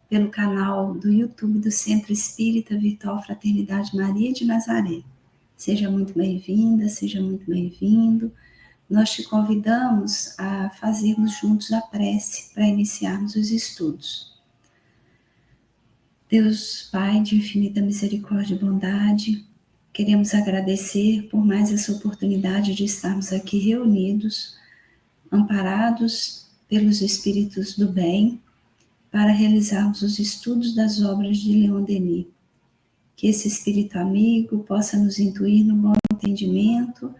pelo canal do YouTube do Centro Espírita Virtual Fraternidade Maria de Nazaré. Seja muito bem-vinda, seja muito bem-vindo. Nós te convidamos a fazermos juntos a prece para iniciarmos os estudos. Deus Pai de infinita misericórdia e bondade, queremos agradecer por mais essa oportunidade de estarmos aqui reunidos, amparados pelos Espíritos do Bem, para realizarmos os estudos das obras de Leon Denis. Que esse Espírito amigo possa nos intuir no bom entendimento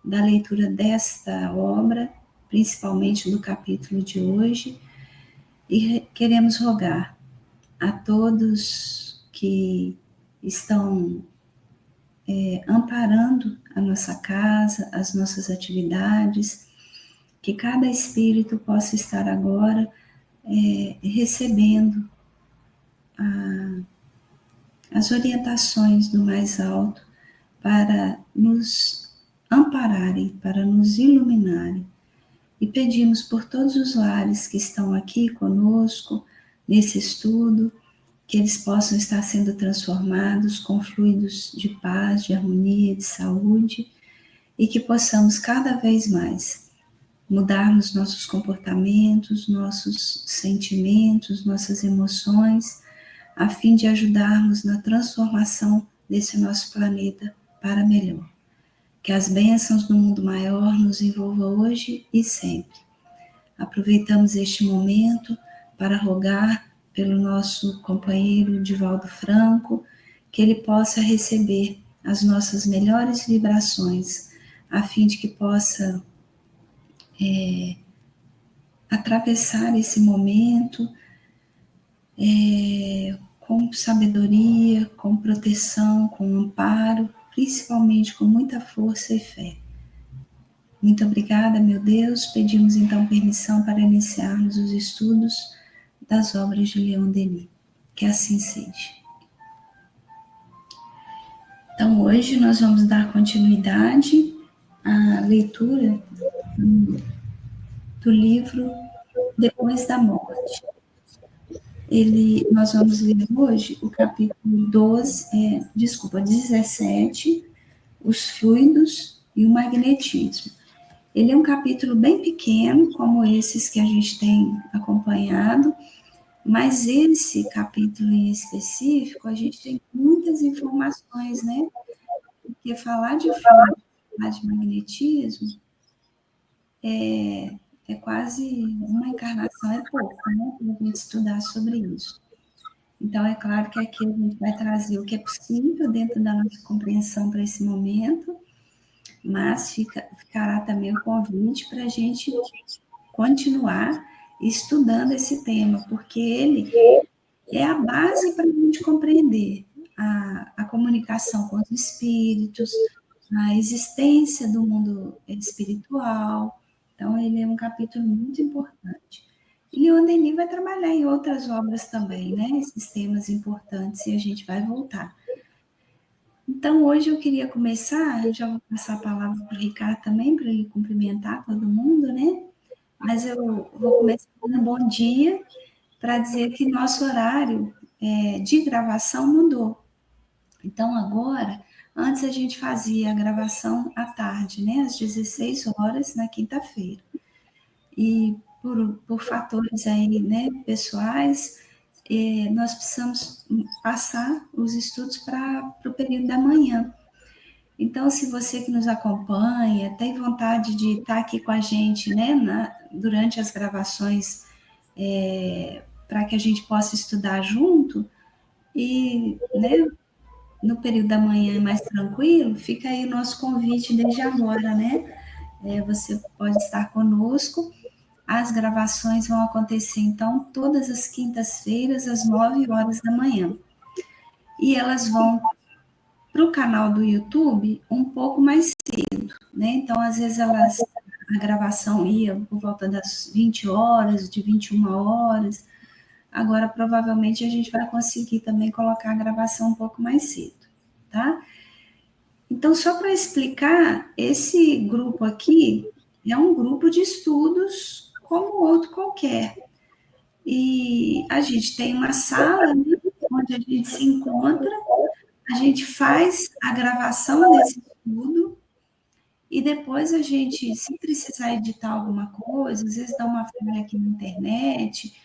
da leitura desta obra, principalmente do capítulo de hoje, e queremos rogar a todos que estão amparando a nossa casa, as nossas atividades, que cada espírito possa estar agora recebendo as orientações do mais alto para nos ampararem, para nos iluminarem. E pedimos por todos os lares que estão aqui conosco, nesse estudo, que eles possam estar sendo transformados com fluidos de paz, de harmonia, de saúde, e que possamos cada vez mais mudarmos nossos comportamentos, nossos sentimentos, nossas emoções, a fim de ajudarmos na transformação desse nosso planeta para melhor. Que as bênçãos do mundo maior nos envolvam hoje e sempre. Aproveitamos este momento para rogar pelo nosso companheiro Divaldo Franco, que ele possa receber as nossas melhores vibrações, a fim de que possa atravessar esse momento com sabedoria, com proteção, com amparo, principalmente com muita força e fé. Muito obrigada, meu Deus. Pedimos então permissão para iniciarmos os estudos das obras de Leon Denis. Que assim seja. Então, hoje nós vamos dar continuidade à leitura do livro Depois da Morte. Nós vamos ler hoje o capítulo 17, os fluidos e o magnetismo. Ele é um capítulo bem pequeno, como esses que a gente tem acompanhado, mas esse capítulo em específico, a gente tem muitas informações, né? Porque falar de fluido, falar de magnetismo, é quase uma encarnação, é pouco, né? Para a gente estudar sobre isso. Então, é claro que aqui a gente vai trazer o que é possível dentro da nossa compreensão para esse momento, mas ficará também o convite para a gente continuar estudando esse tema, porque ele é a base para a gente compreender a comunicação com os espíritos, a existência do mundo espiritual. Então, ele é um capítulo muito importante. E Leon Denis vai trabalhar em outras obras também, né? Esses temas importantes, e a gente vai voltar. Então, hoje eu queria começar, eu já vou passar a palavra para o Ricardo também, para ele cumprimentar todo mundo, né? Mas eu vou começar com um bom dia, para dizer que nosso horário de gravação mudou. Então, agora, antes a gente fazia a gravação à tarde, né? Às 16 horas, na quinta-feira. E por fatores aí, né, pessoais, nós precisamos passar os estudos para o período da manhã. Então, se você que nos acompanha tem vontade de estar aqui com a gente, né, durante as gravações, para que a gente possa estudar junto, e, né, no período da manhã é mais tranquilo, fica aí o nosso convite desde agora, né? Você pode estar conosco. As gravações vão acontecer, então, todas as quintas-feiras, às 9 horas da manhã. E elas vão para o canal do YouTube um pouco mais cedo, né? Então, às vezes, a gravação ia por volta das 20 horas, de 21 horas. Agora, provavelmente, a gente vai conseguir também colocar a gravação um pouco mais cedo, tá? Então, só para explicar, esse grupo aqui é um grupo de estudos como outro qualquer. E a gente tem uma sala, né, onde a gente se encontra, a gente faz a gravação desse estudo e depois a gente, se precisar editar alguma coisa, às vezes dá uma falha aqui na internet,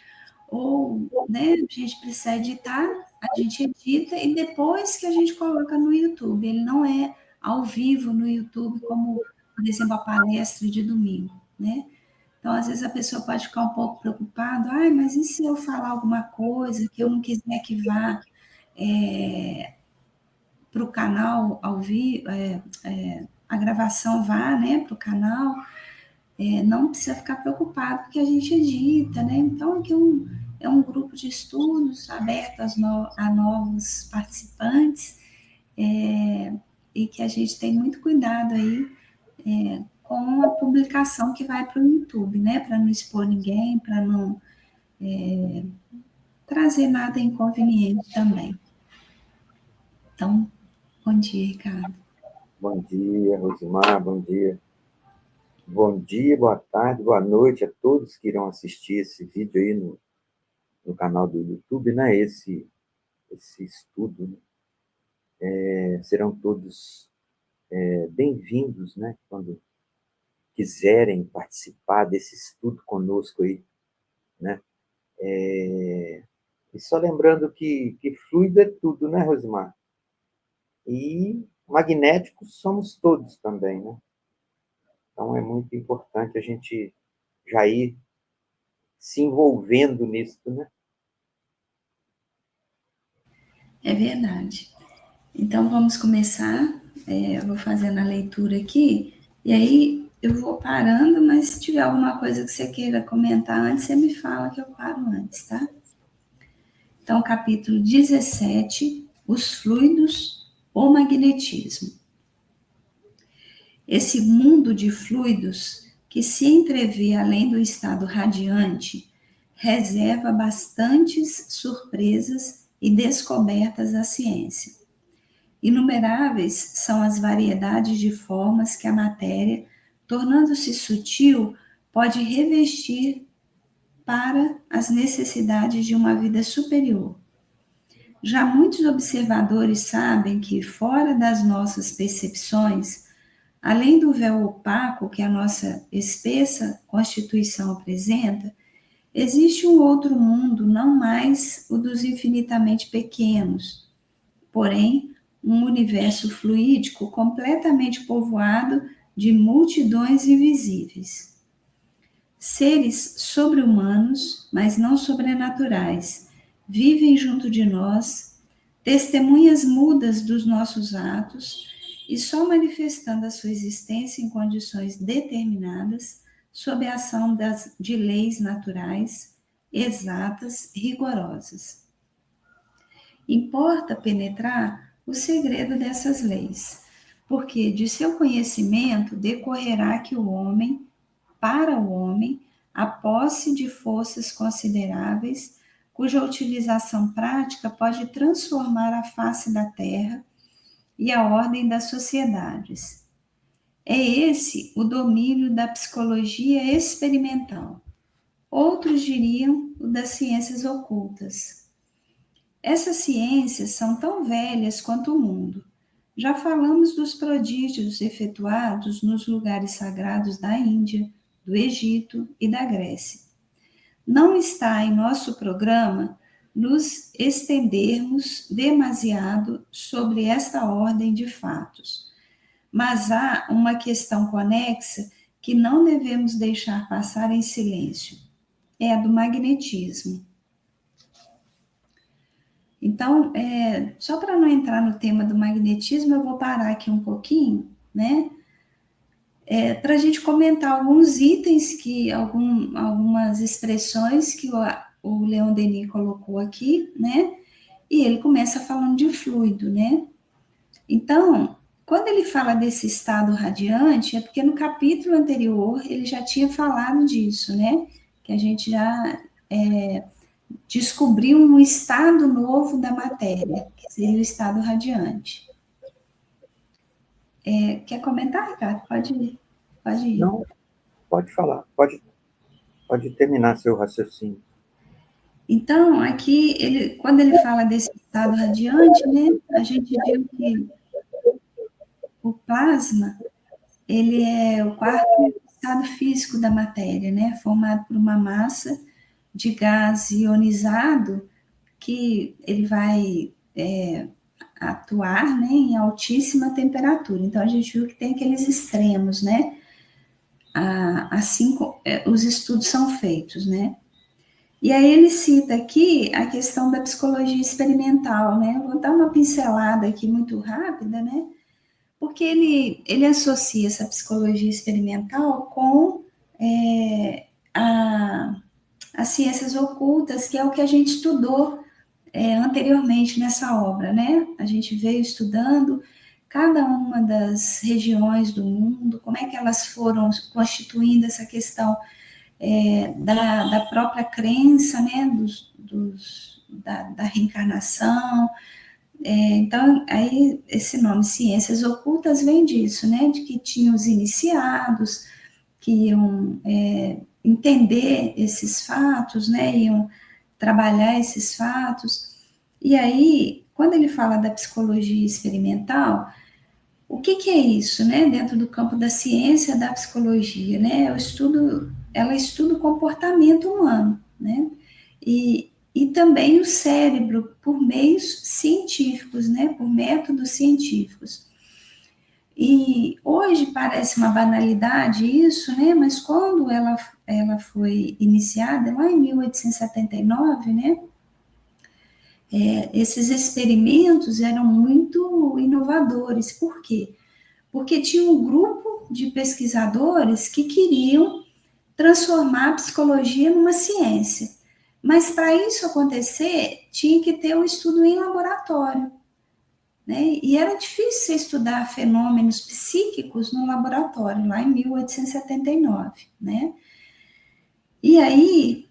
ou, né, a gente precisa editar, a gente edita e depois que a gente coloca no YouTube. Ele não é ao vivo no YouTube, como, por exemplo, a palestra de domingo, né? Então, às vezes a pessoa pode ficar um pouco preocupada, ai, mas e se eu falar alguma coisa que eu não quiser que vá para o canal ao vivo, a gravação vá, né, para o canal, não precisa ficar preocupado, porque a gente edita, né? Então, aqui é um grupo de estudos aberto a novos participantes, e que a gente tem muito cuidado aí com a publicação que vai para o YouTube, né? Para não expor ninguém, para não trazer nada inconveniente também. Então, bom dia, Ricardo. Bom dia, Rosimar, bom dia. Bom dia, boa tarde, boa noite a todos que irão assistir esse vídeo aí no canal do YouTube, né? Esse estudo, né? Serão todos bem-vindos, né? Quando quiserem participar desse estudo conosco aí, né? E só lembrando que fluido é tudo, né, Rosimar? E magnéticos somos todos também, né? Então é muito importante a gente já ir se envolvendo nisso, né? É verdade. Então, vamos começar. Eu vou fazendo a leitura aqui, e aí eu vou parando, mas se tiver alguma coisa que você queira comentar antes, você me fala que eu paro antes, tá? Então, capítulo 17, os fluidos, o magnetismo. Esse mundo de fluidos que se entrevê além do estado radiante reserva bastantes surpresas e descobertas à ciência. Inumeráveis são as variedades de formas que a matéria, tornando-se sutil, pode revestir para as necessidades de uma vida superior. Já muitos observadores sabem que, fora das nossas percepções, além do véu opaco que a nossa espessa constituição apresenta, existe um outro mundo, não mais o dos infinitamente pequenos, porém, um universo fluídico completamente povoado de multidões invisíveis. Seres sobre-humanos, mas não sobrenaturais, vivem junto de nós, testemunhas mudas dos nossos atos, e só manifestando a sua existência em condições determinadas, sob a ação de leis naturais, exatas, rigorosas. Importa penetrar o segredo dessas leis, porque de seu conhecimento decorrerá que o homem, para o homem, a posse de forças consideráveis, cuja utilização prática pode transformar a face da terra e a ordem das sociedades. É esse o domínio da psicologia experimental. Outros diriam o das ciências ocultas. Essas ciências são tão velhas quanto o mundo. Já falamos dos prodígios efetuados nos lugares sagrados da Índia, do Egito e da Grécia. Não está em nosso programa nos estendermos demasiado sobre esta ordem de fatos, mas há uma questão conexa que não devemos deixar passar em silêncio: é a do magnetismo. Então, só para não entrar no tema do magnetismo, eu vou parar aqui um pouquinho, né? Para a gente comentar alguns itens, algumas expressões que o Leon Denis colocou aqui, né? E ele começa falando de fluido, né? Então, quando ele fala desse estado radiante, é porque no capítulo anterior ele já tinha falado disso, né? Que a gente já descobriu um estado novo da matéria, que seria o estado radiante. Quer comentar, Ricardo? Pode ir. Pode ir. Não, pode falar, pode terminar seu raciocínio. Então, aqui, quando ele fala desse estado radiante, né, a gente viu que o plasma, ele é o quarto estado físico da matéria, né, formado por uma massa de gás ionizado que ele vai atuar, né, em altíssima temperatura. Então, a gente viu que tem aqueles extremos, né, assim os estudos são feitos, né. E aí ele cita aqui a questão da psicologia experimental, né? Eu vou dar uma pincelada aqui muito rápida, né? Porque ele associa essa psicologia experimental com as ciências ocultas, que é o que a gente estudou anteriormente nessa obra, né? A gente veio estudando cada uma das regiões do mundo, como é que elas foram constituindo essa questão da própria crença, né, da reencarnação. Então, aí esse nome ciências ocultas vem disso, né, de que tinham os iniciados que iam entender esses fatos, né, iam trabalhar esses fatos. E aí, quando ele fala da psicologia experimental, o que é isso, né? Dentro do campo da ciência da psicologia, né? Ela estuda o comportamento humano, né? E também o cérebro por meios científicos, né? Por métodos científicos. E hoje parece uma banalidade isso, né? Mas quando ela foi iniciada, lá em 1879, né? Esses experimentos eram muito inovadores. Por quê? Porque tinha um grupo de pesquisadores que queriam transformar a psicologia numa ciência. Mas para isso acontecer, tinha que ter o estudo em laboratório, né? E era difícil estudar fenômenos psíquicos no laboratório, lá em 1879, né? E aí,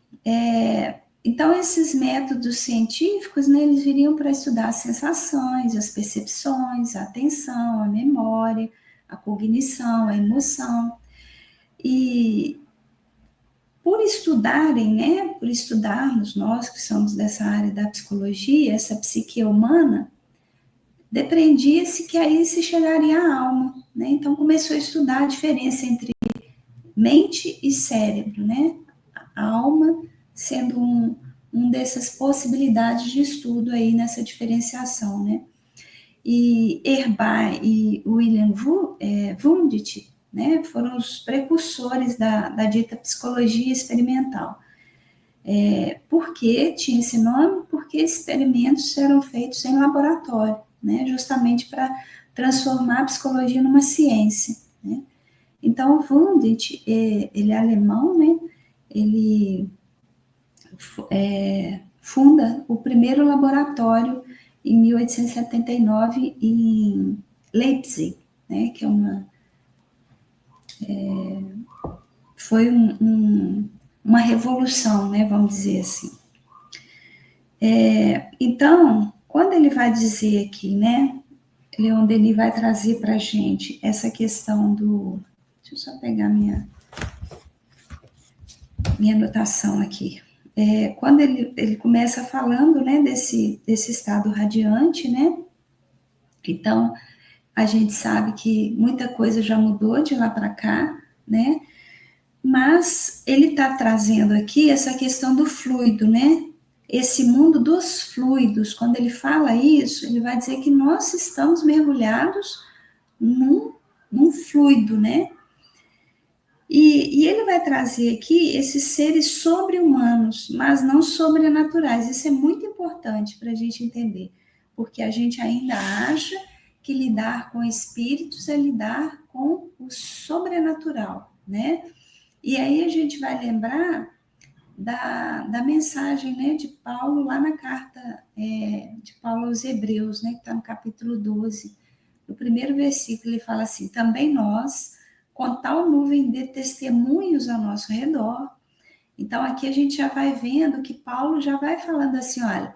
então esses métodos científicos, né, eles viriam para estudar as sensações, as percepções, a atenção, a memória, a cognição, a emoção. E por estudarem, né, por estudarmos nós que somos dessa área da psicologia, essa psique humana, depreendia-se que aí se chegaria à alma, né? Então começou a estudar a diferença entre mente e cérebro, né? A alma sendo um dessas possibilidades de estudo aí nessa diferenciação, né? E Herbart e William Wundt, né, foram os precursores da dita psicologia experimental. Por que tinha esse nome? Porque experimentos eram feitos em laboratório, né, justamente para transformar a psicologia numa ciência, né? Então, o Wundt, ele é alemão, né, ele funda o primeiro laboratório em 1879 em Leipzig, né, que foi uma revolução, né, vamos dizer assim. Então, quando ele vai dizer aqui, né, Leon Denis vai trazer para a gente essa questão do... Deixa eu só pegar minha anotação aqui. Quando ele começa falando, né, desse estado radiante, né, então a gente sabe que muita coisa já mudou de lá para cá, né, mas ele está trazendo aqui essa questão do fluido, né, esse mundo dos fluidos. Quando ele fala isso, ele vai dizer que nós estamos mergulhados num fluido, né, e ele vai trazer aqui esses seres sobre-humanos, mas não sobrenaturais. Isso é muito importante para a gente entender, porque a gente ainda acha que lidar com espíritos é lidar com o sobrenatural, né? E aí a gente vai lembrar da mensagem, né, de Paulo lá na carta de Paulo aos Hebreus, né, que está no capítulo 12, no primeiro versículo, ele fala assim: também nós, com tal nuvem de testemunhos ao nosso redor. Então, aqui a gente já vai vendo que Paulo já vai falando assim: olha,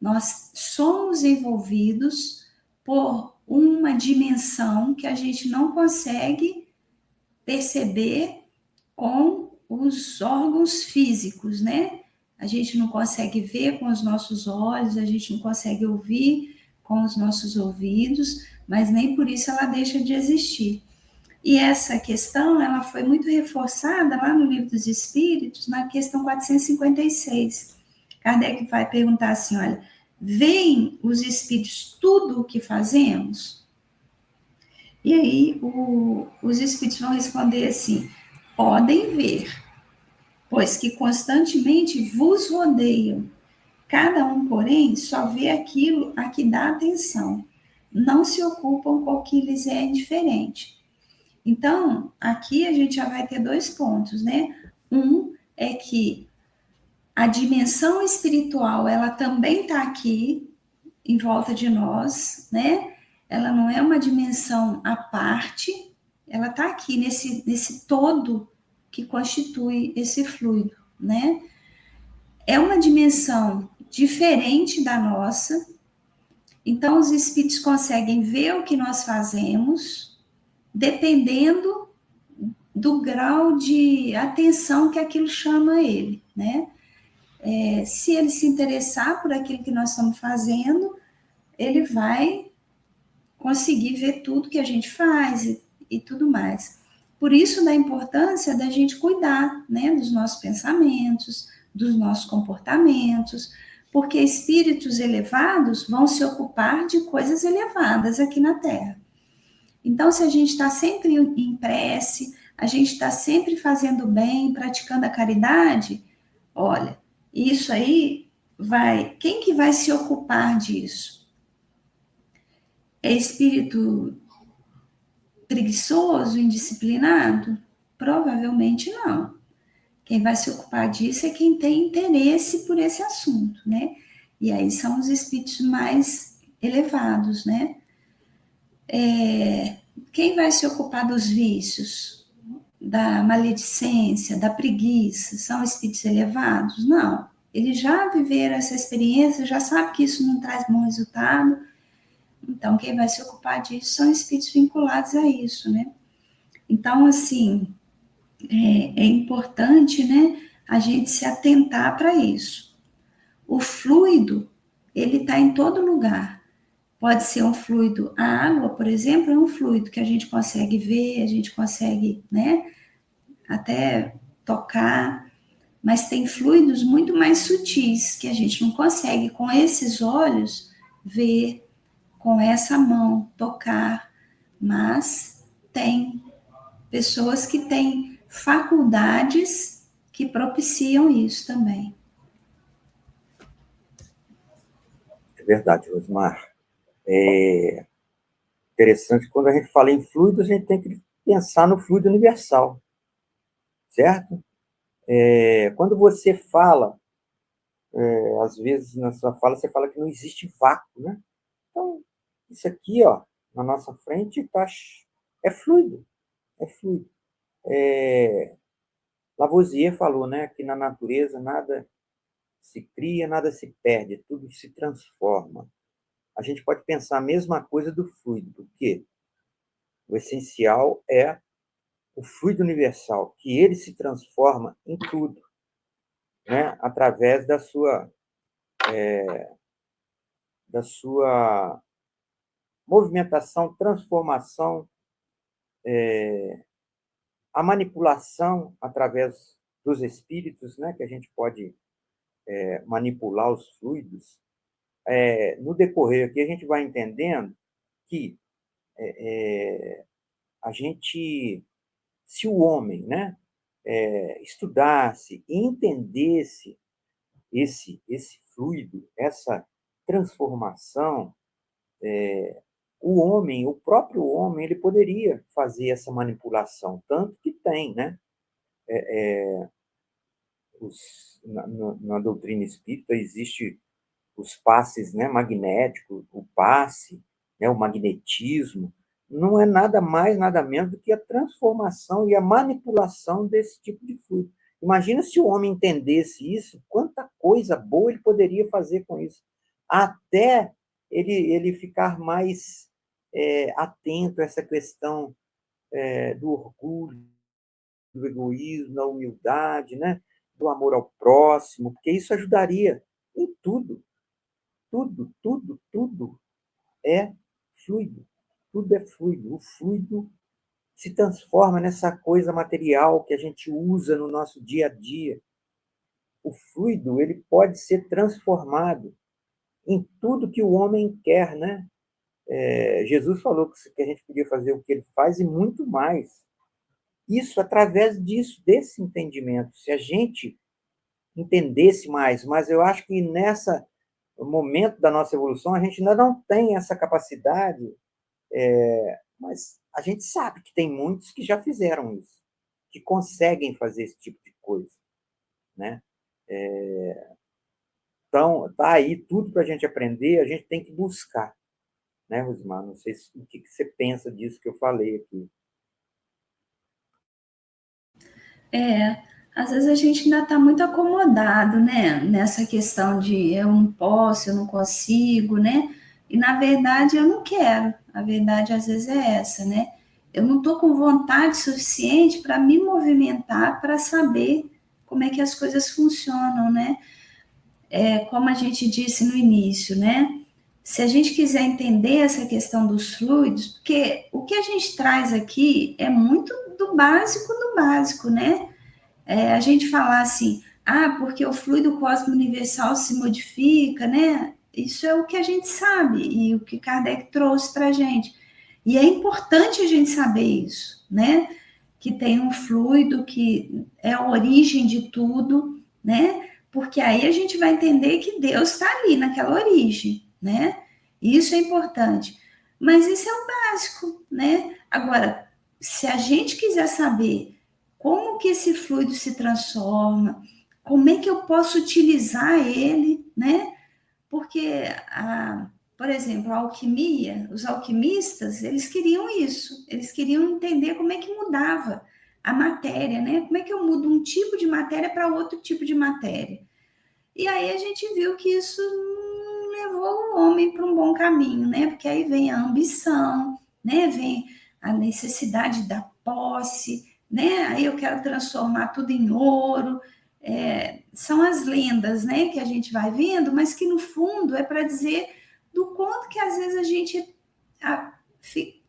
nós somos envolvidos por uma dimensão que a gente não consegue perceber com os órgãos físicos, né? a gente não consegue ver com os nossos olhos, a gente não consegue ouvir com os nossos ouvidos, mas nem por isso ela deixa de existir. E essa questão, ela foi muito reforçada lá no Livro dos Espíritos, na questão 456. Kardec vai perguntar assim, olha, veem os espíritos tudo o que fazemos? E aí os espíritos vão responder assim, podem ver, pois que constantemente vos rodeiam. Cada um, porém, só vê aquilo a que dá atenção. Não se ocupam com o que lhes é indiferente. Então, aqui a gente já vai ter 2 pontos, né? Um é que a dimensão espiritual, ela também está aqui, em volta de nós, né? Ela não é uma dimensão à parte, ela está aqui nesse todo que constitui esse fluido, né? É uma dimensão diferente da nossa, então os espíritos conseguem ver o que nós fazemos, dependendo do grau de atenção que aquilo chama ele, né? Se ele se interessar por aquilo que nós estamos fazendo, ele vai conseguir ver tudo que a gente faz e tudo mais. Por isso da importância da gente cuidar, né, dos nossos pensamentos, dos nossos comportamentos, porque espíritos elevados vão se ocupar de coisas elevadas aqui na Terra. Então, se a gente está sempre em prece, a gente está sempre fazendo bem, praticando a caridade, olha, isso aí vai. Quem que vai se ocupar disso? É espírito preguiçoso, indisciplinado? Provavelmente não. Quem vai se ocupar disso é quem tem interesse por esse assunto, né? E aí são os espíritos mais elevados, né? Quem vai se ocupar dos vícios, da maledicência, da preguiça, são espíritos elevados? Não. Eles já viveram essa experiência, já sabem que isso não traz bom resultado. Então, quem vai se ocupar disso são espíritos vinculados a isso, né? Então, assim, é importante, né, a gente se atentar para isso. O fluido, ele está em todo lugar. Pode ser um fluido, a água, por exemplo, é um fluido que a gente consegue ver, a gente consegue, né, até tocar, mas tem fluidos muito mais sutis que a gente não consegue com esses olhos ver, com essa mão tocar, mas tem pessoas que têm faculdades que propiciam isso também. É verdade, Rosmar. É interessante, quando a gente fala em fluido, a gente tem que pensar no fluido universal, certo? Quando você fala, às vezes na sua fala, você fala que não existe vácuo, né? Então, isso aqui, ó, na nossa frente, é fluido, é fluido. Lavoisier falou, né, que na natureza nada se cria, nada se perde, tudo se transforma. A gente pode pensar a mesma coisa do fluido, porque o essencial é o fluido universal, que ele se transforma em tudo, né, através da sua movimentação, transformação, a manipulação através dos espíritos, né, que a gente pode manipular os fluidos. No decorrer aqui, a gente vai entendendo que a gente, se o homem, né, estudasse e entendesse esse fluido, essa transformação, o homem, o próprio homem, ele poderia fazer essa manipulação, tanto que tem, né? Na doutrina espírita existe os passes, né, magnéticos, o passe, né, o magnetismo, não é nada mais, nada menos do que a transformação e a manipulação desse tipo de fluido. Imagina se o homem entendesse isso, quanta coisa boa ele poderia fazer com isso. Até ele ficar mais atento a essa questão do orgulho, do egoísmo, da humildade, né? do amor ao próximo, porque isso ajudaria em tudo. Tudo, tudo, tudo é fluido. Tudo é fluido. O fluido se transforma nessa coisa material que a gente usa no nosso dia a dia. O fluido, ele pode ser transformado em tudo que o homem quer, né? Jesus falou que a gente podia fazer o que ele faz e muito mais. Isso através disso, desse entendimento. Se a gente entendesse mais, mas eu acho que nessa momento da nossa evolução a gente ainda não tem essa capacidade, mas a gente sabe que tem muitos que já fizeram isso, que conseguem fazer esse tipo de coisa, né? Então, tá aí tudo para a gente aprender, a gente tem que buscar, né, Rosimar? Não sei o que você pensa disso que eu falei aqui. Às vezes a gente ainda está muito acomodado, né? Nessa questão de eu não posso, eu não consigo, né? E na verdade eu não quero. A verdade às vezes é essa, né? Eu não estou com vontade suficiente para me movimentar para saber como é que as coisas funcionam, né? Como a gente disse no início, né? Se a gente quiser entender essa questão dos fluidos, porque o que a gente traz aqui é muito do básico, né? A gente falar assim, porque o fluido cósmico universal se modifica, né? Isso é o que a gente sabe e o que Kardec trouxe para a gente. E é importante a gente saber isso, né? Que tem um fluido que é a origem de tudo, né? Porque aí a gente vai entender que Deus está ali naquela origem, né? Isso é importante. Mas isso é o básico, né? Agora, se a gente quiser saber como que esse fluido se transforma, como é que eu posso utilizar ele, né? Porque, por exemplo, a alquimia, os alquimistas, eles queriam isso, eles queriam entender como é que mudava a matéria, né? Como é que eu mudo um tipo de matéria para outro tipo de matéria? E aí a gente viu que isso não levou o homem para um bom caminho, né? Porque aí vem a ambição, né? Vem a necessidade da posse, né? Aí eu quero transformar tudo em ouro. São as lendas, né? Que a gente vai vendo, mas que no fundo é para dizer do quanto que às vezes a gente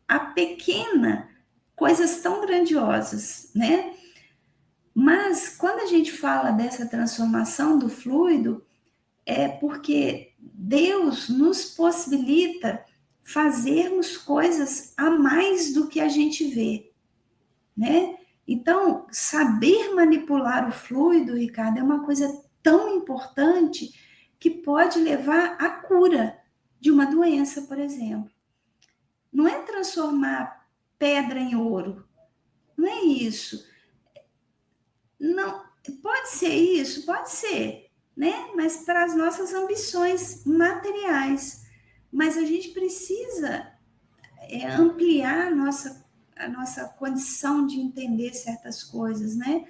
a pequena coisas tão grandiosas, né? Mas quando a gente fala dessa transformação do fluido, é porque Deus nos possibilita fazermos coisas a mais do que a gente vê, né? Então, saber manipular o fluido, Ricardo, é uma coisa tão importante que pode levar à cura de uma doença, por exemplo. Não é transformar pedra em ouro, não é isso. Não, pode ser isso, pode ser, né? Mas para as nossas ambições materiais. Mas a gente precisa ampliar a nossa condição de entender certas coisas, né?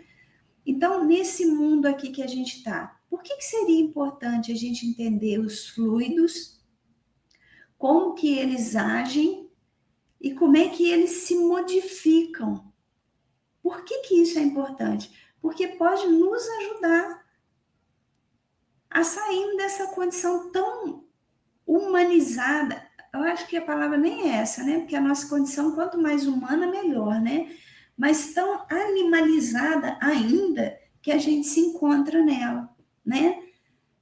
Então, nesse mundo aqui que a gente está, por que seria importante a gente entender os fluidos, como que eles agem e como é que eles se modificam? Por que isso é importante? Porque pode nos ajudar a sair dessa condição tão humanizada. Eu acho que a palavra nem é essa, né? Porque a nossa condição, quanto mais humana, melhor, né? Mas tão animalizada ainda que a gente se encontra nela, né?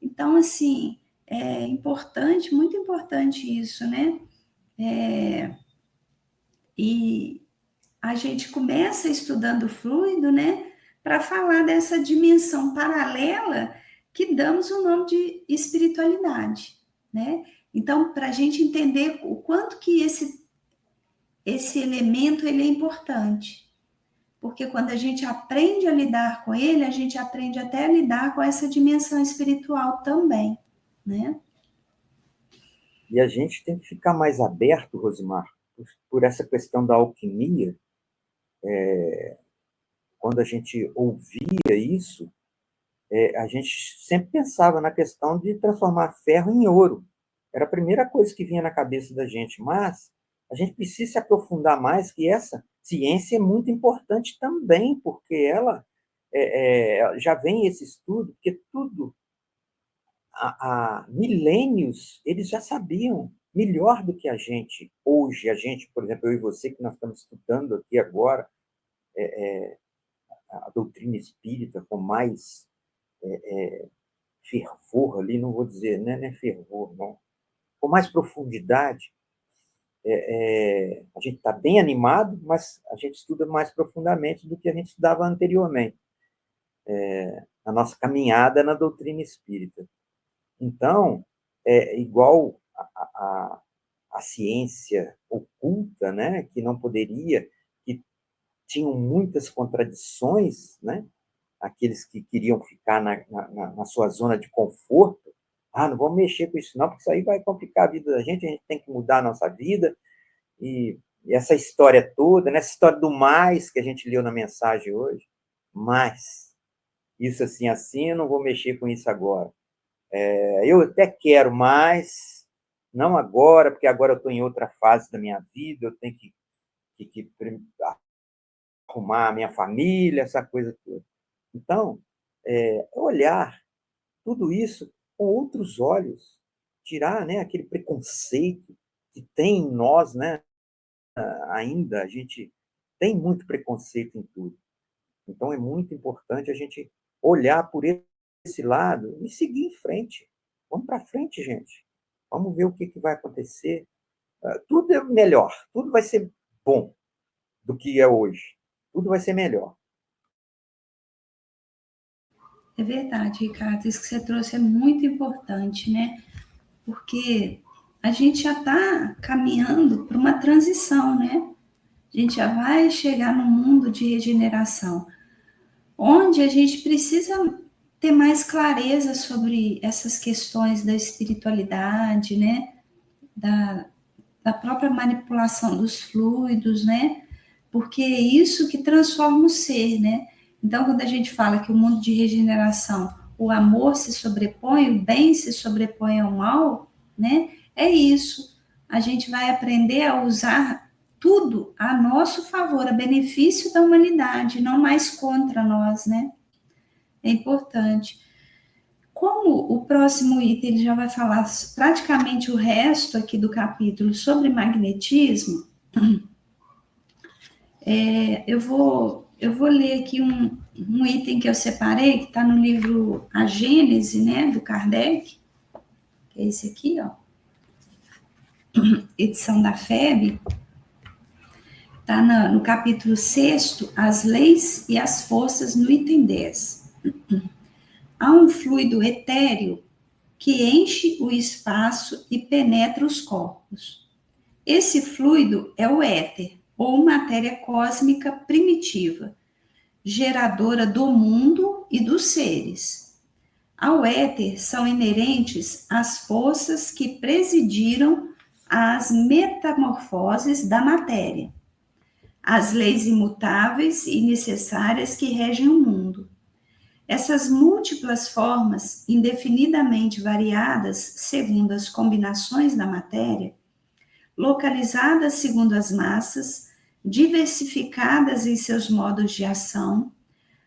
Então, assim, é importante, muito importante isso, né? E a gente começa estudando o fluido, né? Para falar dessa dimensão paralela que damos o nome de espiritualidade, né? Então, para a gente entender o quanto que esse elemento ele é importante. Porque quando a gente aprende a lidar com ele, a gente aprende até a lidar com essa dimensão espiritual também, né? E a gente tem que ficar mais aberto, Rosimar, por essa questão da alquimia. Quando a gente ouvia isso, a gente sempre pensava na questão de transformar ferro em ouro. Era a primeira coisa que vinha na cabeça da gente, mas a gente precisa se aprofundar mais que essa ciência é muito importante também, porque ela já vem esse estudo, porque tudo, há milênios, eles já sabiam melhor do que a gente. Hoje, a gente, por exemplo, eu e você, que nós estamos estudando aqui agora, a doutrina espírita com mais fervor ali, não vou dizer, não é fervor, não, com mais profundidade. A gente está bem animado, mas a gente estuda mais profundamente do que a gente estudava anteriormente, na nossa caminhada na doutrina espírita. Então, igual a ciência oculta, né, que não poderia, que tinham muitas contradições, né, aqueles que queriam ficar na sua zona de conforto, não vamos mexer com isso não, porque isso aí vai complicar a vida da gente tem que mudar a nossa vida, e essa história toda, nessa história do mais que a gente leu na mensagem hoje, mais, isso assim, eu não vou mexer com isso agora. Eu até quero mais, não agora, porque agora eu estou em outra fase da minha vida, eu tenho que arrumar a minha família, essa coisa toda. Então, olhar tudo isso com outros olhos, tirar, né, aquele preconceito que tem em nós, né, ainda, a gente tem muito preconceito em tudo. Então, é muito importante a gente olhar por esse lado e seguir em frente. Vamos para frente, gente. Vamos ver o que vai acontecer. Tudo é melhor, tudo vai ser bom do que é hoje. Tudo vai ser melhor. É verdade, Ricardo. Isso que você trouxe é muito importante, né? Porque a gente já está caminhando para uma transição, né? A gente já vai chegar no mundo de regeneração, onde a gente precisa ter mais clareza sobre essas questões da espiritualidade, né? Da própria manipulação dos fluidos, né? Porque é isso que transforma o ser, né? Então, quando a gente fala que o mundo de regeneração, o amor se sobrepõe, o bem se sobrepõe ao mal, né? É isso. A gente vai aprender a usar tudo a nosso favor, a benefício da humanidade, não mais contra nós, né? É importante. Como o próximo item ele já vai falar praticamente o resto aqui do capítulo sobre magnetismo, eu vou ler aqui um item que eu separei, que está no livro A Gênese, né, do Kardec, que é esse aqui, ó, edição da FEB, está no capítulo 6º, As Leis e as Forças, no item 10. Há um fluido etéreo que enche o espaço e penetra os corpos. Esse fluido é o éter, ou matéria cósmica primitiva, geradora do mundo e dos seres. Ao éter são inerentes as forças que presidiram as metamorfoses da matéria, as leis imutáveis e necessárias que regem o mundo. Essas múltiplas formas, indefinidamente variadas segundo as combinações da matéria, localizadas segundo as massas, diversificadas em seus modos de ação,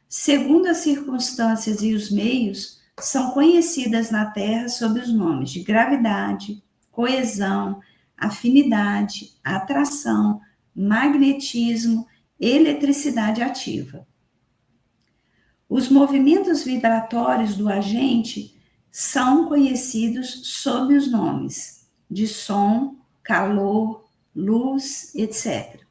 segundo as circunstâncias e os meios, são conhecidas na Terra sob os nomes de gravidade, coesão, afinidade, atração, magnetismo, eletricidade ativa. Os movimentos vibratórios do agente são conhecidos sob os nomes de som, calor, luz, etc.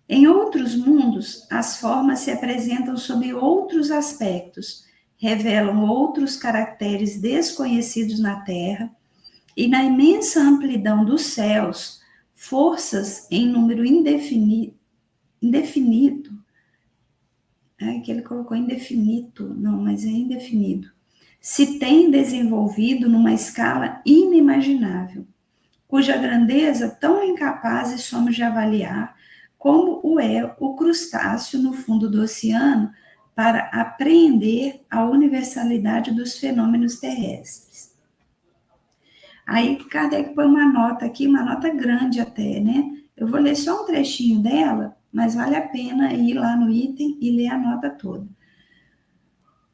Em outros mundos, as formas se apresentam sob outros aspectos, revelam outros caracteres desconhecidos na Terra, e na imensa amplidão dos céus, forças em número indefinido, que ele colocou indefinido, não, mas é indefinido, se tem desenvolvido numa escala inimaginável, cuja grandeza tão incapazes somos de avaliar, como o é o crustáceo no fundo do oceano, para apreender a universalidade dos fenômenos terrestres. Aí Kardec põe uma nota aqui, uma nota grande até, né? Eu vou ler só um trechinho dela, mas vale a pena ir lá no item e ler a nota toda.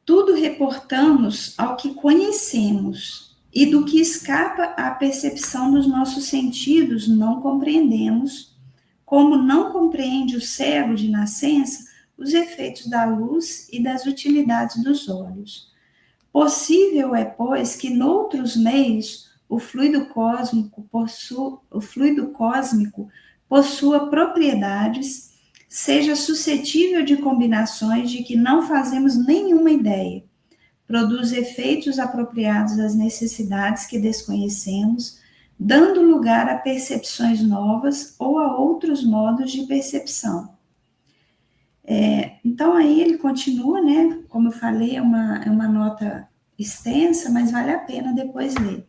tudo reportamos ao que conhecemos, e do que escapa à percepção dos nossos sentidos não compreendemos, como não compreende o cego de nascença os efeitos da luz e das utilidades dos olhos. Possível é, pois, que noutros meios o fluido cósmico possua propriedades, seja suscetível de combinações de que não fazemos nenhuma ideia, produz efeitos apropriados às necessidades que desconhecemos, dando lugar a percepções novas ou a outros modos de percepção. Então, aí ele continua, né? Como eu falei, é uma nota extensa, mas vale a pena depois ler.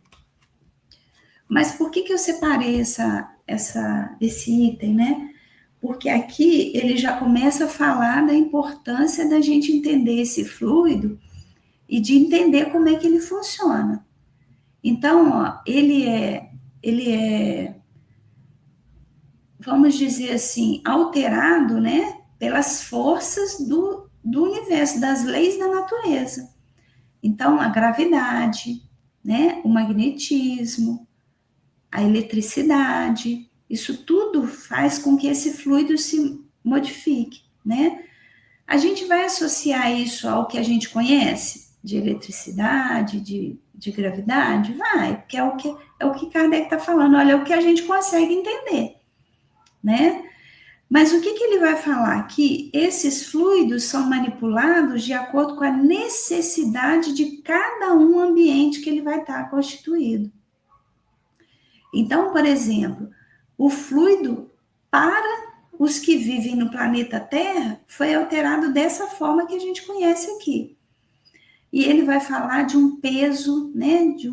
Mas por que eu separei esse item, né? Porque aqui ele já começa a falar da importância da gente entender esse fluido e de entender como é que ele funciona. Então, ó, ele é, vamos dizer assim, alterado, né, pelas forças do universo, das leis da natureza. Então, a gravidade, né, o magnetismo, a eletricidade, isso tudo faz com que esse fluido se modifique, né? A gente vai associar isso ao que a gente conhece de eletricidade, de gravidade? Vai, porque é o que Kardec está falando, olha, é o que a gente consegue entender, né? Mas o que ele vai falar aqui? Esses fluidos são manipulados de acordo com a necessidade de cada um ambiente que ele vai estar constituído. Então, por exemplo, o fluido para os que vivem no planeta Terra foi alterado dessa forma que a gente conhece aqui. E ele vai falar de um peso, né, de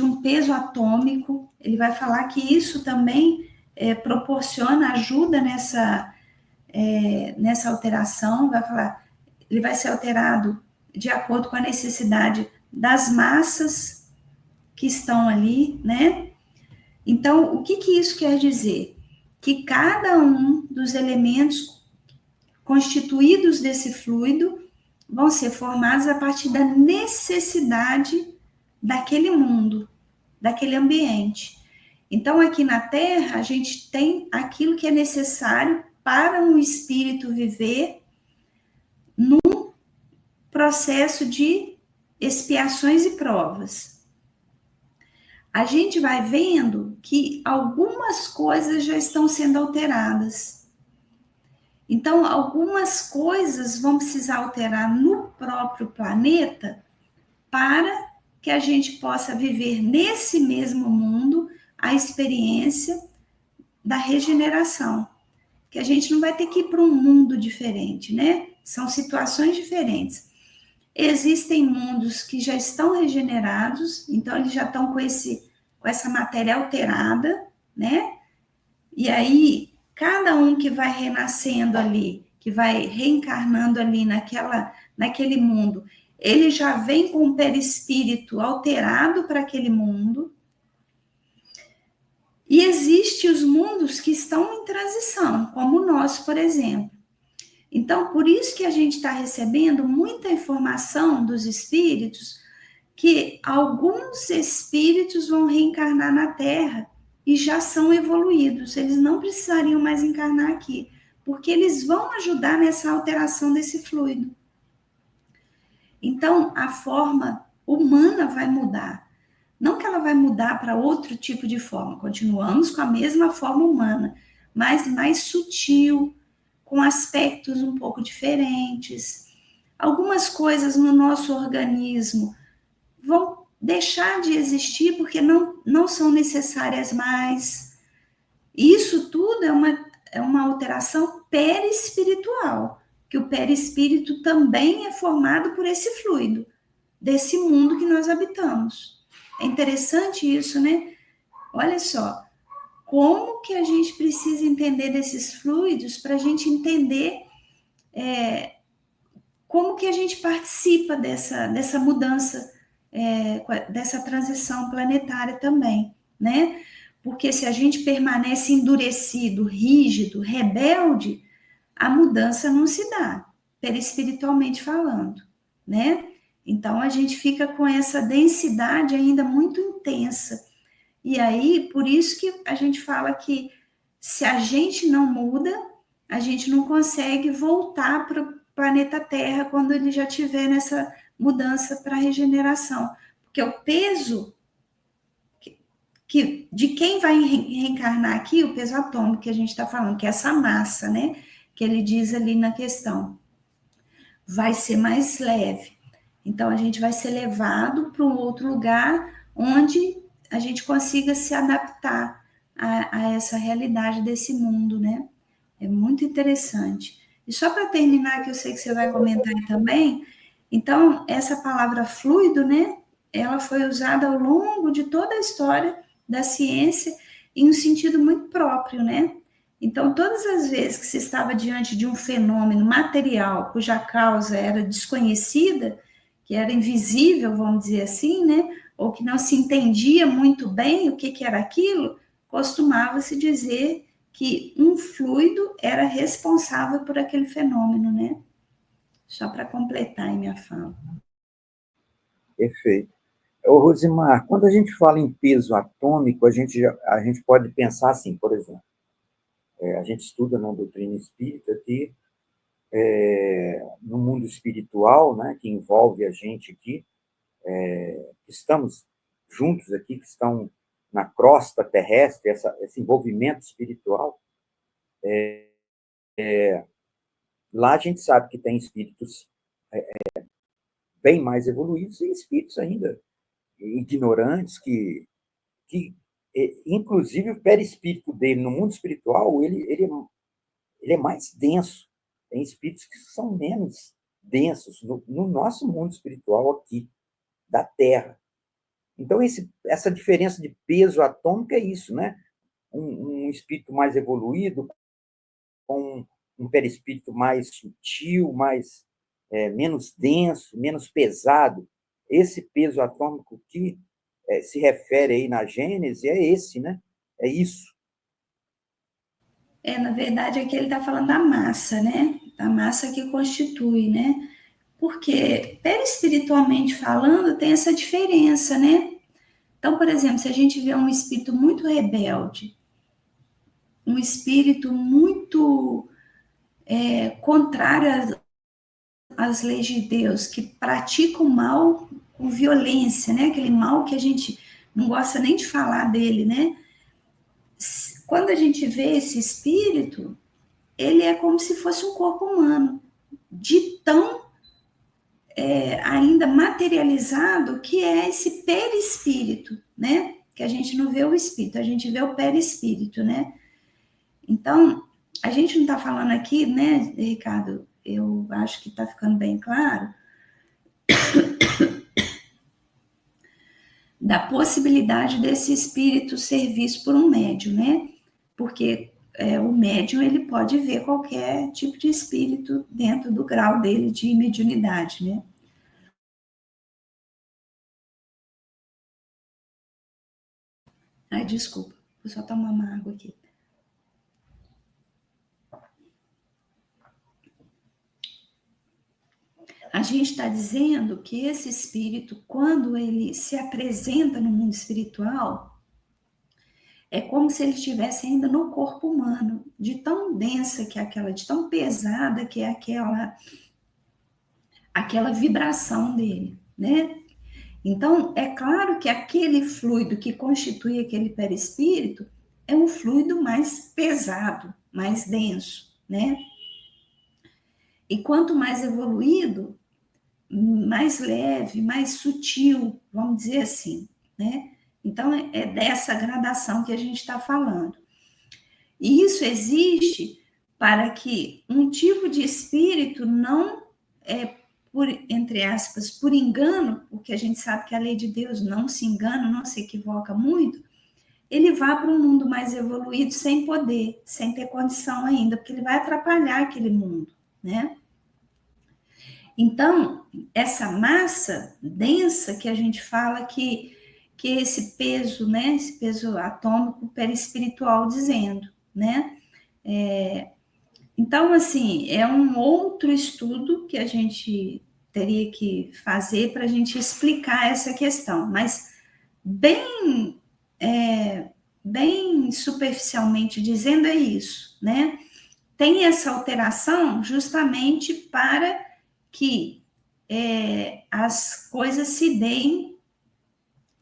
um peso atômico. Ele vai falar que isso também proporciona ajuda nessa alteração. Ele vai ser alterado de acordo com a necessidade das massas que estão ali, né? Então, o que isso quer dizer? Que cada um dos elementos constituídos desse fluido vão ser formados a partir da necessidade daquele mundo, daquele ambiente. Então, aqui na Terra, a gente tem aquilo que é necessário para um espírito viver num processo de expiações e provas. A gente vai vendo que algumas coisas já estão sendo alteradas. Então, algumas coisas vão precisar alterar no próprio planeta para que a gente possa viver nesse mesmo mundo a experiência da regeneração. Que a gente não vai ter que ir para um mundo diferente, né? São situações diferentes. Existem mundos que já estão regenerados, então eles já estão com essa matéria alterada, né? E aí, cada um que vai renascendo ali, que vai reencarnando ali naquele mundo, ele já vem com o perispírito alterado para aquele mundo. E existem os mundos que estão em transição, como o nosso, por exemplo. Então, por isso que a gente está recebendo muita informação dos espíritos, que alguns espíritos vão reencarnar na Terra e já são evoluídos, eles não precisariam mais encarnar aqui, porque eles vão ajudar nessa alteração desse fluido. Então, a forma humana vai mudar. Não que ela vai mudar para outro tipo de forma, continuamos com a mesma forma humana, mas mais sutil, com aspectos um pouco diferentes. Algumas coisas no nosso organismo vão deixar de existir porque não são necessárias mais. Isso tudo é uma alteração perispiritual, que o perispírito também é formado por esse fluido, desse mundo que nós habitamos. É interessante isso, né? Olha só, como que a gente precisa entender desses fluidos para a gente entender como que a gente participa dessa mudança, dessa transição planetária também, né? Porque se a gente permanece endurecido, rígido, rebelde, a mudança não se dá. perispiritualmente falando, né? Então, a gente fica com essa densidade ainda muito intensa. E aí, por isso que a gente fala que se a gente não muda, a gente não consegue voltar para o planeta Terra quando ele já tiver nessa mudança para regeneração. Porque o peso de quem vai reencarnar aqui, o peso atômico que a gente está falando, que é essa massa, né? Que ele diz ali na questão, vai ser mais leve. Então, a gente vai ser levado para um outro lugar onde a gente consiga se adaptar a essa realidade desse mundo, né? É muito interessante. E só para terminar, que eu sei que você vai comentar também, então, essa palavra fluido, né? Ela foi usada ao longo de toda a história da ciência em um sentido muito próprio, né? Então, todas as vezes que se estava diante de um fenômeno material cuja causa era desconhecida, que era invisível, vamos dizer assim, né? Ou que não se entendia muito bem o que era aquilo, costumava-se dizer que um fluido era responsável por aquele fenômeno, né? Só para completar aí minha fala. Perfeito. Ô, Rosimar, quando a gente fala em peso atômico, a gente pode pensar assim, por exemplo, a gente estuda na doutrina espírita que no mundo espiritual, né, que envolve a gente aqui, estamos juntos aqui, que estão na crosta terrestre, esse envolvimento espiritual, lá a gente sabe que tem espíritos bem mais evoluídos e espíritos ainda ignorantes que inclusive o perispírito dele no mundo espiritual ele é mais denso. Tem espíritos que são menos densos no nosso mundo espiritual aqui da Terra. Então essa diferença de peso atômico é isso, né? Um espírito mais evoluído com um perispírito mais sutil, menos denso, menos pesado. Esse peso atômico que se refere aí na Gênese é esse, né? É isso. Na verdade, aqui ele está falando da massa, né? Da massa que constitui, né? Porque, perispiritualmente falando, tem essa diferença, né? Então, por exemplo, se a gente vê um espírito muito rebelde, um espírito muito contrário às leis de Deus, que pratica o mal com violência, né? Aquele mal que a gente não gosta nem de falar dele, né? Quando a gente vê esse espírito, ele é como se fosse um corpo humano, de tão ainda materializado que é esse perispírito, né? Que a gente não vê o espírito, a gente vê o perispírito, né? Então, a gente não está falando aqui, né, Ricardo? Eu acho que está ficando bem claro da possibilidade desse espírito ser visto por um médium, né? Porque o médium ele pode ver qualquer tipo de espírito dentro do grau dele de mediunidade, né? Ai, desculpa, vou só tomar uma água aqui. A gente está dizendo que esse espírito, quando ele se apresenta no mundo espiritual, é como se ele estivesse ainda no corpo humano, de tão densa que é aquela, de tão pesada que é aquela vibração dele, né? Então, é claro que aquele fluido que constitui aquele perispírito é um fluido mais pesado, mais denso, né? E quanto mais evoluído, mais leve, mais sutil, vamos dizer assim, né? Então, é dessa gradação que a gente está falando. E isso existe para que um tipo de espírito não por, entre aspas, por engano, porque a gente sabe que a lei de Deus não se engana, não se equivoca muito, ele vá para um mundo mais evoluído sem poder, sem ter condição ainda, porque ele vai atrapalhar aquele mundo, né? Então, essa massa densa que a gente fala que esse peso, né, esse peso atômico perispiritual dizendo, né, Então, assim, é um outro estudo que a gente teria que fazer para a gente explicar essa questão, mas bem, bem superficialmente dizendo é isso, né? Tem essa alteração justamente para que as coisas se deem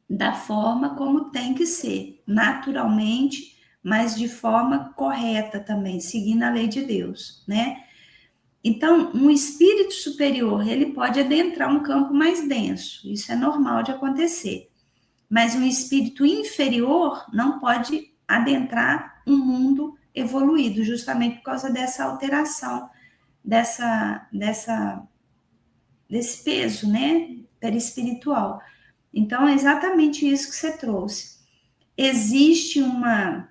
da forma como tem que ser, naturalmente, mas de forma correta também, seguindo a lei de Deus, né? Então, um espírito superior, ele pode adentrar um campo mais denso, isso é normal de acontecer. Mas um espírito inferior não pode adentrar um mundo evoluído, justamente por causa dessa alteração, desse peso, né, perispiritual. Então, é exatamente isso que você trouxe. Existe uma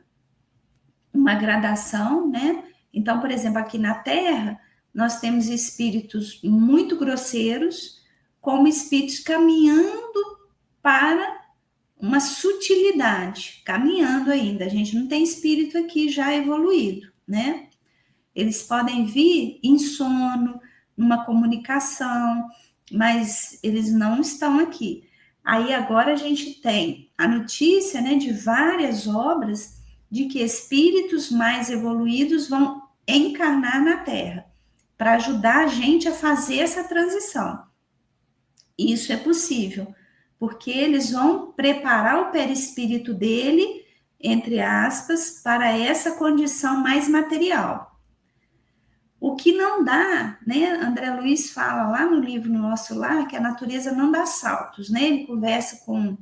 gradação, né? Então, por exemplo, aqui na Terra, nós temos espíritos muito grosseiros, como espíritos caminhando para uma sutilidade, caminhando ainda. A gente não tem espírito aqui já evoluído, né? Eles podem vir em sono, numa comunicação, mas eles não estão aqui. Aí agora a gente tem a notícia, né, de várias obras de que espíritos mais evoluídos vão encarnar na Terra para ajudar a gente a fazer essa transição. Isso é possível, porque eles vão preparar o perispírito dele, entre aspas, para essa condição mais material. O que não dá, né? André Luiz fala lá no livro Nosso Lar que a natureza não dá saltos, né? Ele conversa com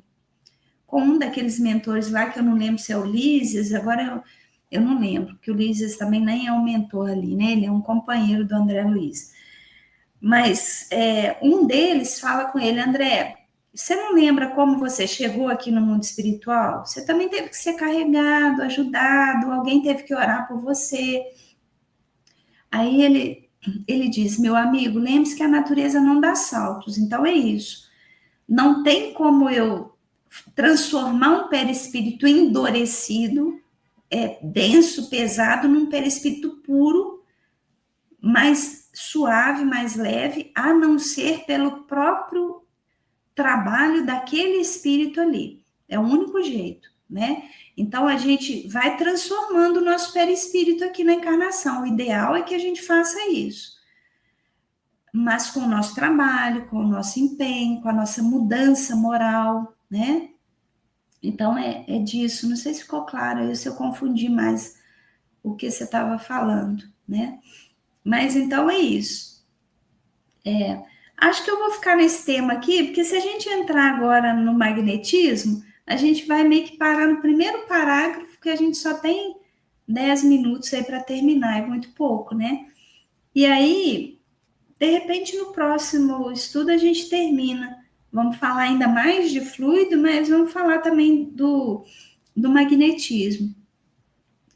um daqueles mentores lá, que eu não lembro se é o Ulisses, agora eu não lembro, que o Ulisses também nem é um mentor ali, né? Ele é um companheiro do André Luiz. Mas um deles fala com ele, André, você não lembra como você chegou aqui no mundo espiritual? Você também teve que ser carregado, ajudado, alguém teve que orar por você. Aí ele diz, meu amigo, lembre-se que a natureza não dá saltos, então é isso. Não tem como eu transformar um perispírito endurecido, denso, pesado, num perispírito puro, mais suave, mais leve, a não ser pelo próprio trabalho daquele espírito ali. É o único jeito, né? Então a gente vai transformando o nosso perispírito aqui na encarnação. O ideal é que a gente faça isso. Mas com o nosso trabalho, com o nosso empenho, com a nossa mudança moral, né? Então é disso. Não sei se ficou claro aí, se eu confundi mais o que você estava falando, né? Mas então é isso. Acho que eu vou ficar nesse tema aqui, porque se a gente entrar agora no magnetismo, a gente vai meio que parar no primeiro parágrafo, que a gente só tem 10 minutos aí para terminar, é muito pouco, né? E aí, de repente, no próximo estudo a gente termina. Vamos falar ainda mais de fluido, mas vamos falar também do magnetismo.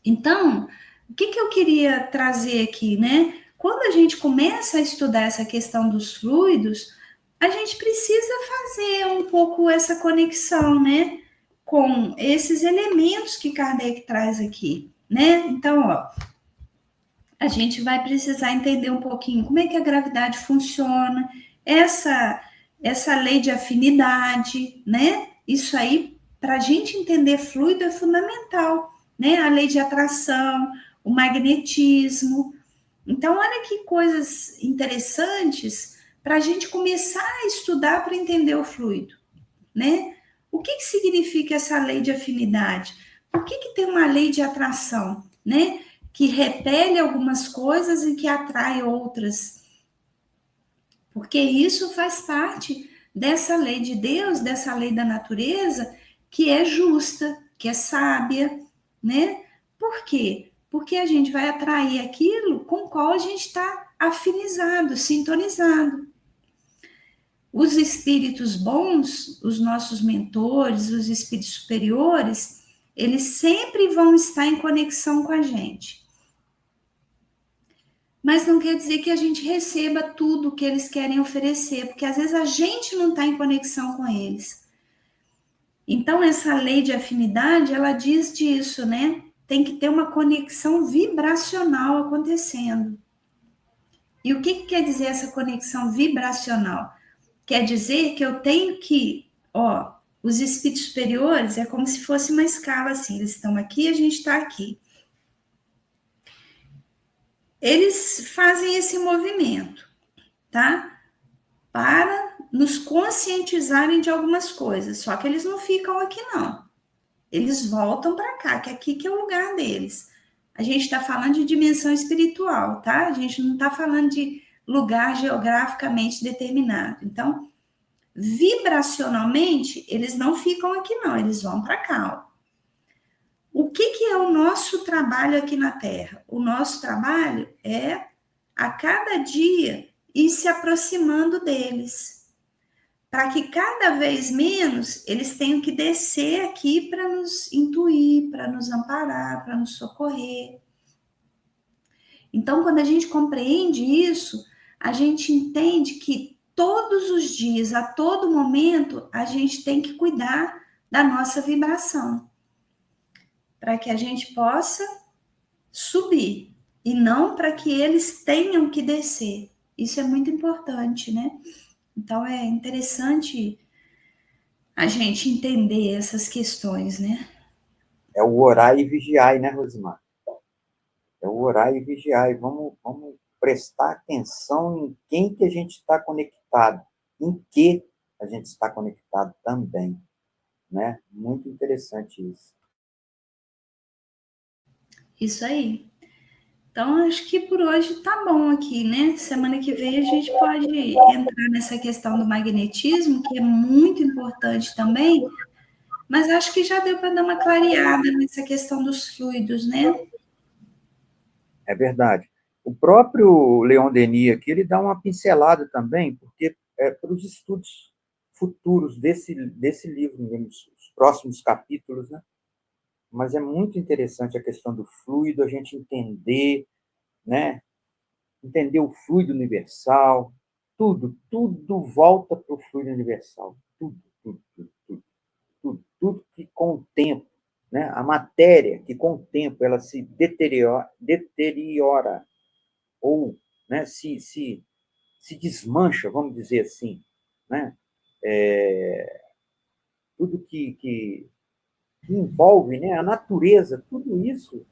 Então, o que eu queria trazer aqui, né? Quando a gente começa a estudar essa questão dos fluidos, a gente precisa fazer um pouco essa conexão, né? Com esses elementos que Kardec traz aqui, né? Então, ó, a gente vai precisar entender um pouquinho como é que a gravidade funciona, essa lei de afinidade, né? Isso aí, para a gente entender fluido, é fundamental, né? A lei de atração, o magnetismo. Então, olha que coisas interessantes para a gente começar a estudar para entender o fluido, né? O que significa essa lei de afinidade? Por que tem uma lei de atração, né? Que repele algumas coisas e que atrai outras. Porque isso faz parte dessa lei de Deus, dessa lei da natureza, que é justa, que é sábia, né? Por quê? Porque a gente vai atrair aquilo com o qual a gente está afinizado, sintonizado. Os espíritos bons, os nossos mentores, os espíritos superiores, eles sempre vão estar em conexão com a gente. Mas não quer dizer que a gente receba tudo que eles querem oferecer, porque às vezes a gente não está em conexão com eles. Então, essa lei de afinidade, ela diz disso, né? tem que ter uma conexão vibracional acontecendo. E o que quer dizer essa conexão vibracional? Quer dizer que eu tenho que, os espíritos superiores é como se fosse uma escala assim, eles estão aqui, a gente está aqui. Eles fazem esse movimento, tá? Para nos conscientizarem de algumas coisas, só que eles não ficam aqui, não. Eles voltam para cá, que aqui que é o lugar deles. A gente está falando de dimensão espiritual, tá? A gente não está falando de lugar geograficamente determinado. Então, vibracionalmente, eles não ficam aqui, não, eles vão para cá. Ó. O que é o nosso trabalho aqui na Terra? O nosso trabalho é, a cada dia, ir se aproximando deles, para que cada vez menos eles tenham que descer aqui para nos intuir, para nos amparar, para nos socorrer. Então, quando a gente compreende isso, a gente entende que todos os dias, a todo momento, a gente tem que cuidar da nossa vibração, para que a gente possa subir, e não para que eles tenham que descer. Isso é muito importante, né? Então, é interessante a gente entender essas questões, né? É o orar e vigiar, né, Rosimar? É o orar e vigiar. E vamos prestar atenção em quem que a gente está conectado, em que a gente está conectado também, né? Muito interessante isso. Isso aí. Então, acho que por hoje tá bom aqui, né? Semana que vem a gente pode entrar nessa questão do magnetismo, que é muito importante também, mas acho que já deu para dar uma clareada nessa questão dos fluidos, né? É verdade. O próprio Leon Denis aqui, ele dá uma pincelada também, porque para os estudos futuros desse livro, os próximos capítulos, né? Mas é muito interessante a questão do fluido, a gente entender, né? Entender o fluido universal, tudo volta para o fluido universal, tudo que com o tempo, né? A matéria que com o tempo ela se deteriora ou, né, se desmancha, vamos dizer assim, né? Tudo que envolve, né, a natureza, tudo isso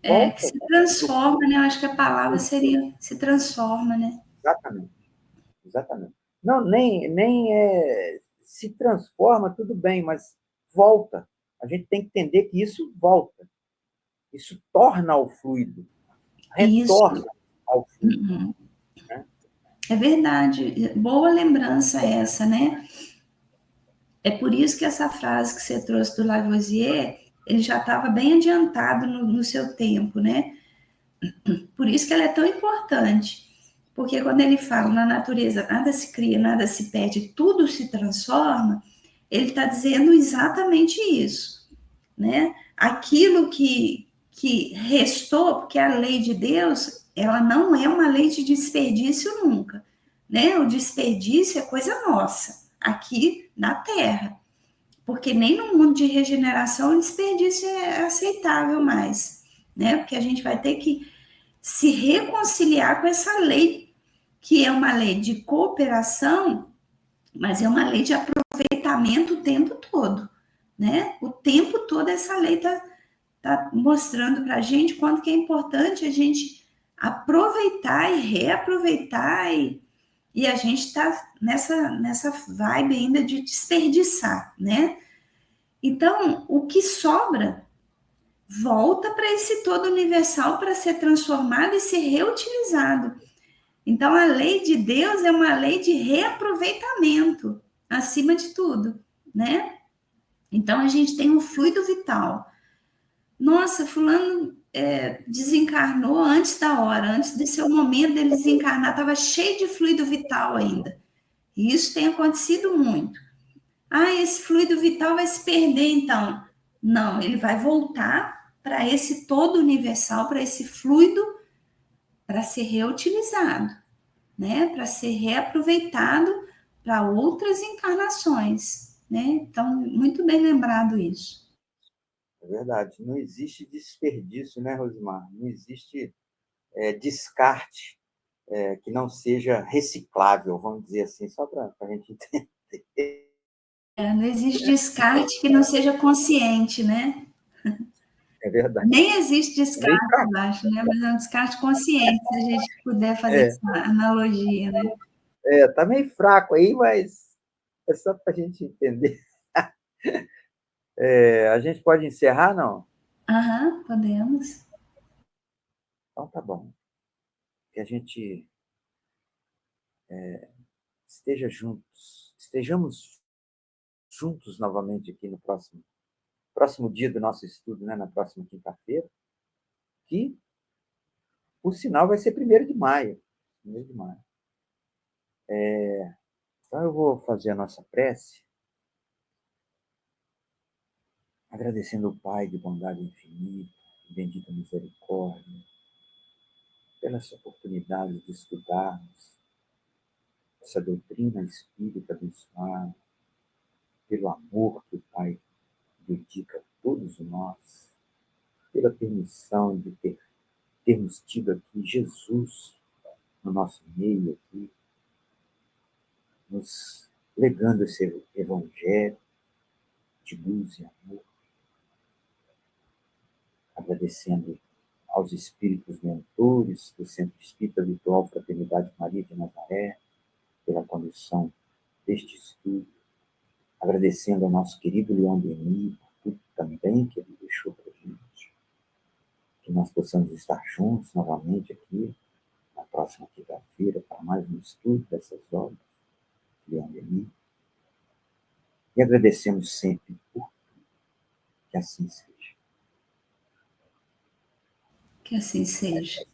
Que volta se do transforma, né? Eu acho que a palavra seria se transforma, né? exatamente, exatamente. Não, nem se transforma, tudo bem, mas volta. A gente tem que entender que isso volta. Isso torna ao fluido, Isso. retorna ao fluido. Uhum. Né? É verdade. Boa lembrança essa, né? É por isso que essa frase que você trouxe do Lavoisier, ele já estava bem adiantado no seu tempo, né? Por isso que ela é tão importante. Porque quando ele fala na natureza, nada se cria, nada se perde, tudo se transforma, ele está dizendo exatamente isso, né? Aquilo que restou, porque a lei de Deus, ela não é uma lei de desperdício nunca, né? O desperdício é coisa nossa, aqui na Terra. Porque nem no mundo de regeneração o desperdício é aceitável mais, né? Porque a gente vai ter que se reconciliar com essa lei, que é uma lei de cooperação, mas é uma lei de aproveitamento o tempo todo, né? O tempo todo essa lei tá mostrando para a gente quanto que é importante a gente aproveitar e reaproveitar e a gente está nessa vibe ainda de desperdiçar, né? Então, o que sobra volta para esse todo universal para ser transformado e ser reutilizado. Então, a lei de Deus é uma lei de reaproveitamento, acima de tudo, né? Então, a gente tem um fluido vital. Nossa, fulano desencarnou antes da hora, antes de ser o momento dele desencarnar, estava cheio de fluido vital ainda. E isso tem acontecido muito. Ah, esse fluido vital vai se perder, então. Não, ele vai voltar para esse todo universal, para esse fluido, para ser reutilizado, né? Para ser reaproveitado para outras encarnações, né? Então, muito bem lembrado isso. verdade. Não existe desperdício, né, Rosimar? Não existe descarte que não seja reciclável, vamos dizer assim, só para a gente entender. Não existe descarte que não seja consciente, né? É verdade. Nem existe É meio descarte, fraco. eu acho, né? Mas é um descarte consciente, se a gente puder fazer É, essa analogia, né? tá meio fraco aí, mas é só para a gente entender. A gente pode encerrar, não? Aham, podemos. Então tá bom. Que a gente estejamos juntos novamente aqui no próximo dia do nosso estudo, né? Na próxima quinta-feira, que o sinal vai ser 1º de maio. 1º de maio. Então eu vou fazer a nossa prece, agradecendo o Pai de bondade infinita, bendita misericórdia, pela essa oportunidade de estudarmos essa doutrina espírita abençoada, pelo amor que o Pai dedica a todos nós, pela permissão de termos tido aqui Jesus no nosso meio aqui, nos legando esse evangelho de luz e amor, agradecendo aos espíritos mentores do Centro Espírita Virtual Fraternidade Maria de Nazaré pela condução deste estudo, agradecendo ao nosso querido Leão Denis por tudo também que ele deixou para a gente, que nós possamos estar juntos novamente aqui na próxima quinta-feira para mais um estudo dessas obras de Leão Denis. E agradecemos sempre por que assim seja. Que assim seja.